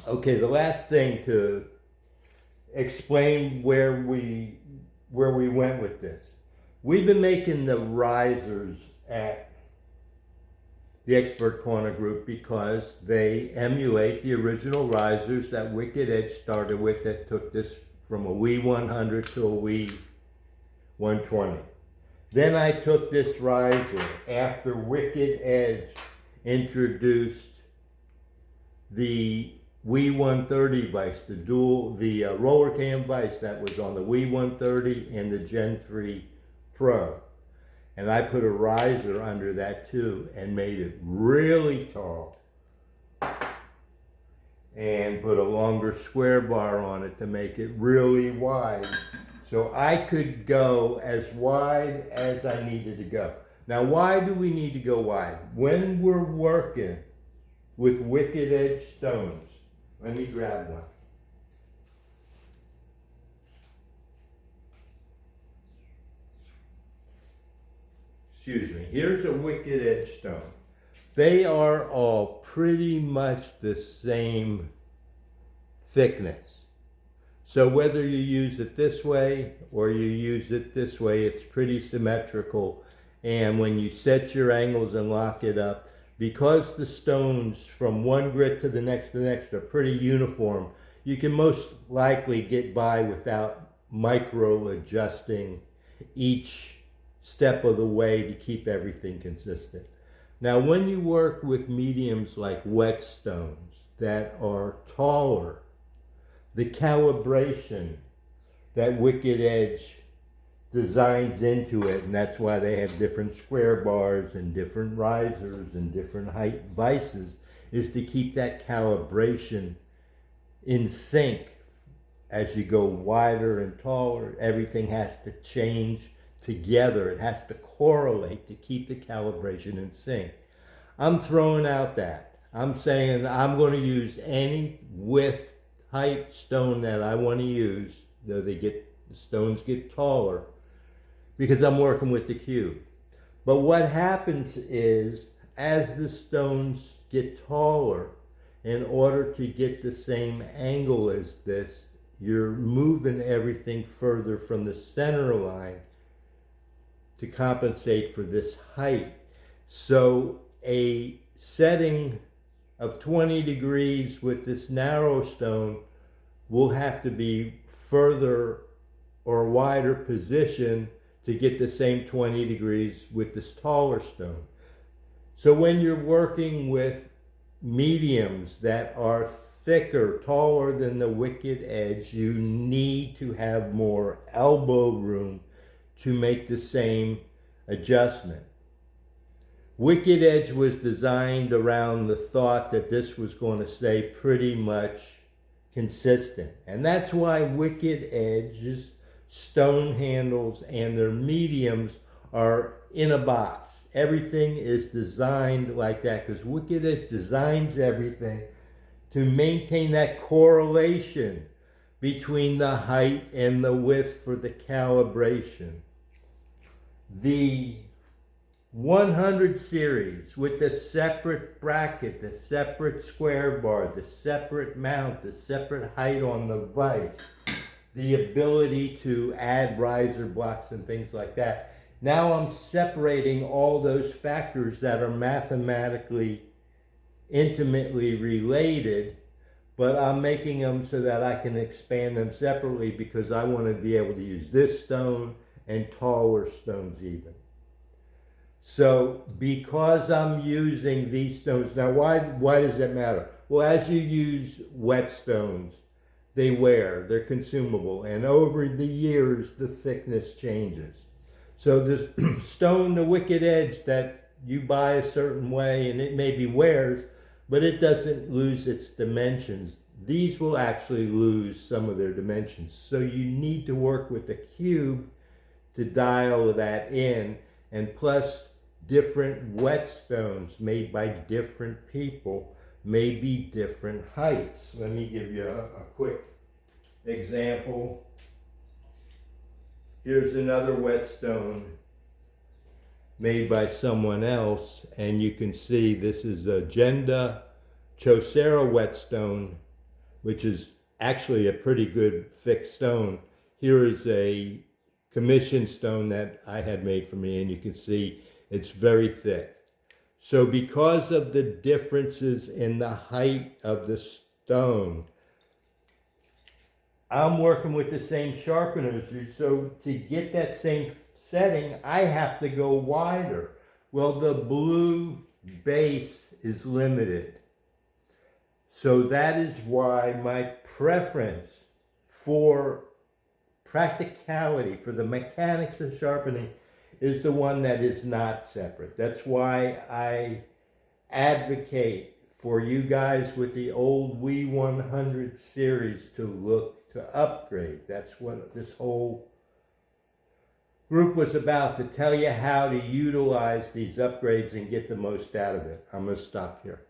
Okay, the last thing to explain where we went with this. We've been making the risers at the Expert Corner Group because they emulate the original risers that Wicked Edge started with, that took this from a Wii 100 to a Wii 120. Then I took this riser after Wicked Edge introduced the Wii 130 vice, the roller cam vice that was on the Wii 130 and the Gen 3 Pro. And I put a riser under that too and made it really tall and put a longer square bar on it to make it really wide. So I could go as wide as I needed to go. Now, why do we need to go wide? When we're working with Wicked Edge stones, let me grab one. Excuse me, here's a Wicked Edge stone. They are all pretty much the same thickness. So whether you use it this way or you use it this way, it's pretty symmetrical. And when you set your angles and lock it up, because the stones from one grit to the next are pretty uniform, you can most likely get by without micro adjusting each step of the way to keep everything consistent. Now, when you work with mediums like whetstones that are taller, the calibration that Wicked Edge designs into it, and that's why they have different square bars and different risers and different height vices, is to keep that calibration in sync. As you go wider and taller, everything has to change together. It has to correlate to keep the calibration in sync. I'm throwing out that. I'm saying I'm going to use any width, height stone that I want to use, though the stones get taller, because I'm working with the cube. But what happens is, as the stones get taller, in order to get the same angle as this, you're moving everything further from the center line to compensate for this height. So a setting of 20 degrees with this narrow stone will have to be further or wider position to get the same 20 degrees with this taller stone. So when you're working with mediums that are thicker, taller than the Wicked Edge, you need to have more elbow room to make the same adjustment. Wicked Edge was designed around the thought that this was going to stay pretty much consistent. And that's why Wicked Edge's stone handles and their mediums are in a box. Everything is designed like that because Wicked Edge designs everything to maintain that correlation between the height and the width for the calibration. The 100 series with the separate bracket, the separate square bar, the separate mount, the separate height on the vise, the ability to add riser blocks and things like that. Now I'm separating all those factors that are mathematically intimately related, but I'm making them so that I can expand them separately because I want to be able to use this stone and taller stones even. So because I'm using these stones, now why does that matter? Well, as you use whetstones, they wear, they're consumable, and over the years, the thickness changes. So this stone, the Wicked Edge that you buy a certain way, and it maybe wears, but it doesn't lose its dimensions. These will actually lose some of their dimensions. So you need to work with the cube to dial that in, and plus different whetstones made by different people may be different heights. Let me give you a quick example. Here's another whetstone made by someone else, and you can see this is a Genda Chocera whetstone which is actually a pretty good thick stone. Here is a commission stone that I had made for me, and you can see it's very thick. So because of the differences in the height of the stone, I'm working with the same sharpeners. So to get that same setting, I have to go wider. Well, the blue base is limited. So that is why my preference for practicality, for the mechanics of sharpening, is the one that is not separate. That's why I advocate for you guys with the old W100 series to look to upgrade. That's what this whole group was about, to tell you how to utilize these upgrades and get the most out of it. I'm going to stop here.